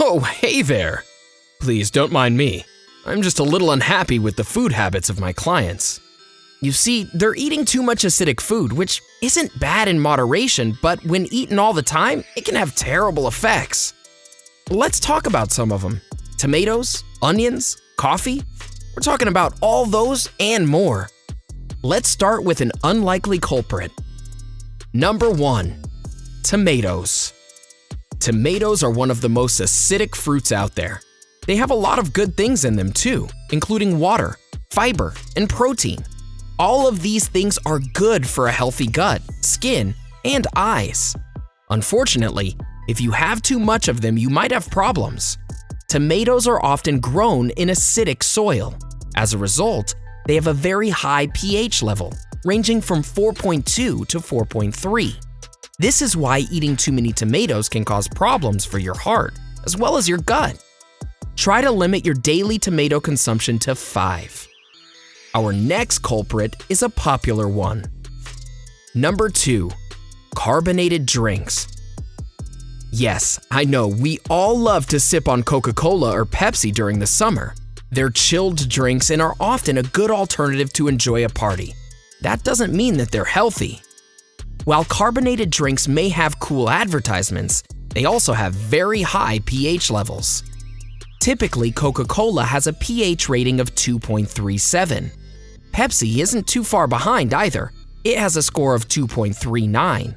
Oh, hey there. Please don't mind me. I'm just a little unhappy with the food habits of my clients. You see, they're eating too much acidic food, which isn't bad in moderation, but when eaten all the time, it can have terrible effects. Let's talk about some of them. Tomatoes, onions, coffee. We're talking about all those and more. Let's start with an unlikely culprit. Number 1, tomatoes. Tomatoes are one of the most acidic fruits out there. They have a lot of good things in them too, including water, fiber, and protein. All of these things are good for a healthy gut, skin, and eyes. Unfortunately, if you have too much of them, you might have problems. Tomatoes are often grown in acidic soil. As a result, they have a very high pH level, ranging from 4.2 to 4.3. This is why eating too many tomatoes can cause problems for your heart, as well as your gut. Try to limit your daily tomato consumption to 5. Our next culprit is a popular one. Number 2, carbonated drinks. Yes, I know we all love to sip on Coca-Cola or Pepsi during the summer. They're chilled drinks and are often a good alternative to enjoy a party. That doesn't mean that they're healthy. While carbonated drinks may have cool advertisements, they also have very high pH levels. Typically, Coca-Cola has a pH rating of 2.37. Pepsi isn't too far behind either. It has a score of 2.39.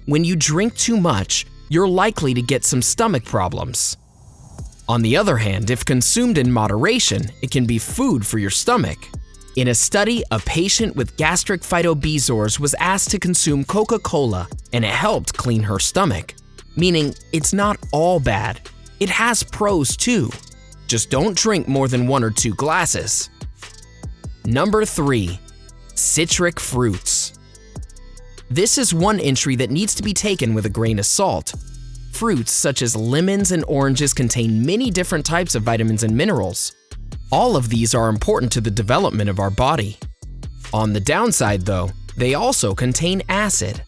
When you drink too much, you're likely to get some stomach problems. On the other hand, if consumed in moderation, it can be food for your stomach. In a study, a patient with gastric phytobesors was asked to consume Coca-Cola, and it helped clean her stomach. Meaning, it's not all bad. It has pros too. Just don't drink more than 1 or 2 glasses. Number 3, citric fruits. This is one entry that needs to be taken with a grain of salt. Fruits such as lemons and oranges contain many different types of vitamins and minerals. All of these are important to the development of our body. On the downside though, they also contain acid.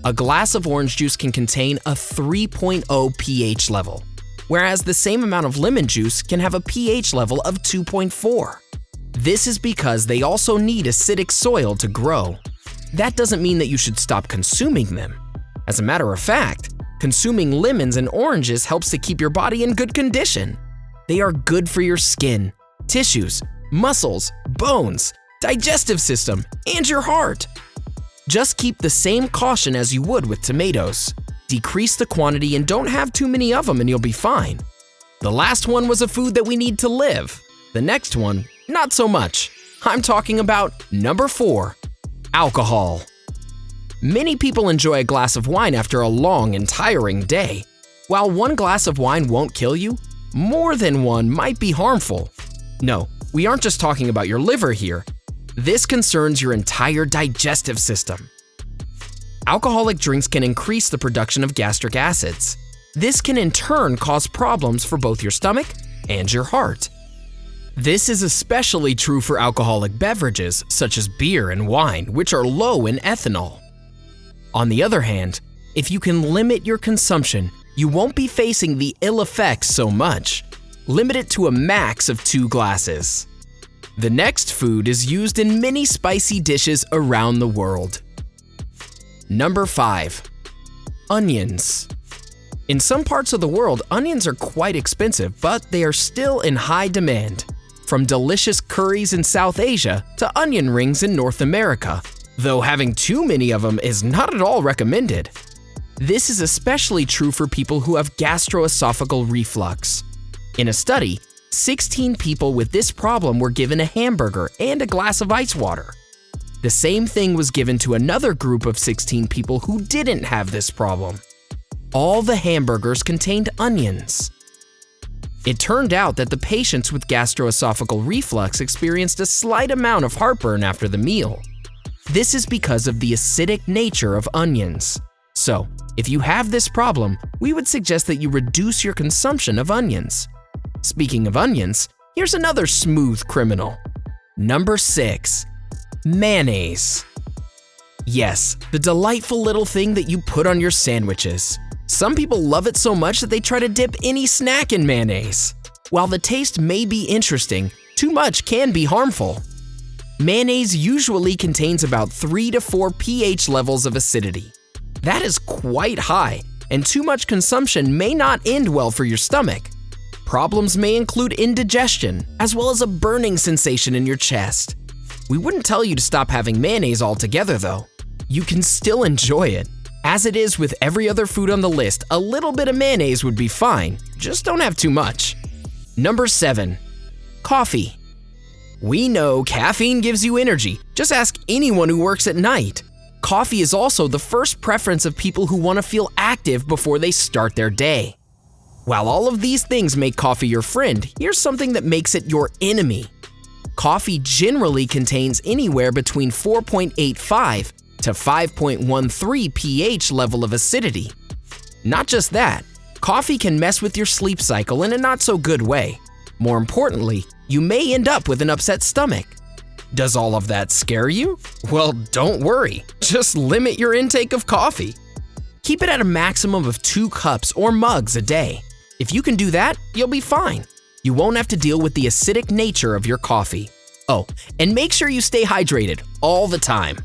A glass of orange juice can contain a 3.0 pH level, whereas the same amount of lemon juice can have a pH level of 2.4. This is because they also need acidic soil to grow. That doesn't mean that you should stop consuming them. As a matter of fact, consuming lemons and oranges helps to keep your body in good condition. They are good for your skin, tissues, muscles, bones, digestive system, and your heart. Just keep the same caution as you would with tomatoes. Decrease the quantity and don't have too many of them and you'll be fine. The last one was a food that we need to live. The next one, not so much. I'm talking about number 4, alcohol. Many people enjoy a glass of wine after a long and tiring day. While one glass of wine won't kill you, more than one might be harmful. No, we aren't just talking about your liver here. This concerns your entire digestive system. Alcoholic drinks can increase the production of gastric acids. This can in turn cause problems for both your stomach and your heart. This is especially true for alcoholic beverages such as beer and wine, which are low in ethanol. On the other hand, if you can limit your consumption, you won't be facing the ill effects so much. Limit it to a max of 2 glasses. The next food is used in many spicy dishes around the world. Number 5, onions. In some parts of the world, onions are quite expensive, but they are still in high demand. From delicious curries in South Asia to onion rings in North America, though having too many of them is not at all recommended. This is especially true for people who have gastroesophageal reflux. In a study, 16 people with this problem were given a hamburger and a glass of ice water. The same thing was given to another group of 16 people who didn't have this problem. All the hamburgers contained onions. It turned out that the patients with gastroesophageal reflux experienced a slight amount of heartburn after the meal. This is because of the acidic nature of onions. So, if you have this problem, we would suggest that you reduce your consumption of onions. Speaking of onions, here's another smooth criminal. Number 6, mayonnaise. Yes, the delightful little thing that you put on your sandwiches. Some people love it so much that they try to dip any snack in mayonnaise. While the taste may be interesting, too much can be harmful. Mayonnaise usually contains about 3 to 4 pH levels of acidity. That is quite high, and too much consumption may not end well for your stomach. Problems may include indigestion, as well as a burning sensation in your chest. We wouldn't tell you to stop having mayonnaise altogether though. You can still enjoy it. As it is with every other food on the list, a little bit of mayonnaise would be fine, just don't have too much. Number 7. Coffee. We know caffeine gives you energy, just ask anyone who works at night. Coffee is also the first preference of people who want to feel active before they start their day. While all of these things make coffee your friend, here's something that makes it your enemy. Coffee generally contains anywhere between 4.85 to 5.13 pH level of acidity. Not just that, coffee can mess with your sleep cycle in a not so good way. More importantly, you may end up with an upset stomach. Does all of that scare you? Well, don't worry, just limit your intake of coffee. Keep it at a maximum of 2 cups or mugs a day. If you can do that, you'll be fine. You won't have to deal with the acidic nature of your coffee. Oh, and make sure you stay hydrated all the time.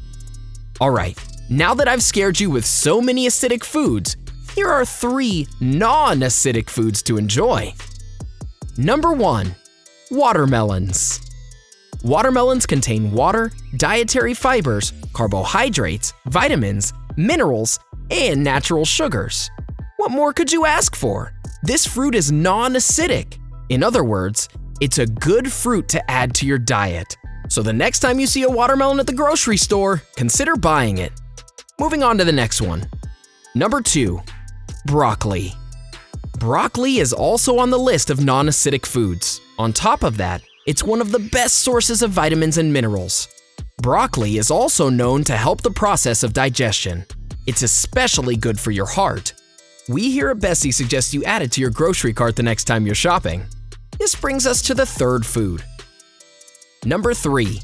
Alright, now that I've scared you with so many acidic foods, here are 3 non-acidic foods to enjoy. Number 1. Watermelons. Watermelons contain water, dietary fibers, carbohydrates, vitamins, minerals, and natural sugars. What more could you ask for? This fruit is non-acidic. In other words, it's a good fruit to add to your diet. So the next time you see a watermelon at the grocery store, consider buying it. Moving on to the next one. Number 2. Broccoli. Broccoli is also on the list of non-acidic foods. On top of that, it's one of the best sources of vitamins and minerals. Broccoli is also known to help the process of digestion. It's especially good for your heart. We here at Bestie suggest you add it to your grocery cart the next time you're shopping. This brings us to the 3rd food. Number 3.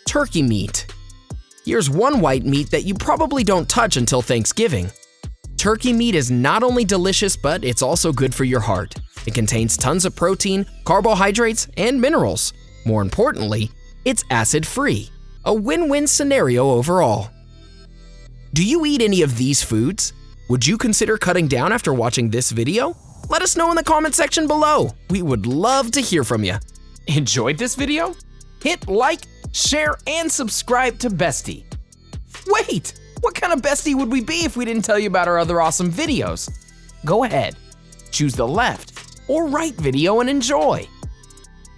Turkey meat. Here's one white meat that you probably don't touch until Thanksgiving. Turkey meat is not only delicious, but it's also good for your heart. It contains tons of protein, carbohydrates, and minerals. More importantly, it's acid-free. A win-win scenario overall. Do you eat any of these foods? Would you consider cutting down after watching this video? Let us know in the comment section below. We would love to hear from you. Enjoyed this video? Hit like, share, and subscribe to Bestie. Wait, what kind of Bestie would we be if we didn't tell you about our other awesome videos? Go ahead, choose the left or right video and enjoy.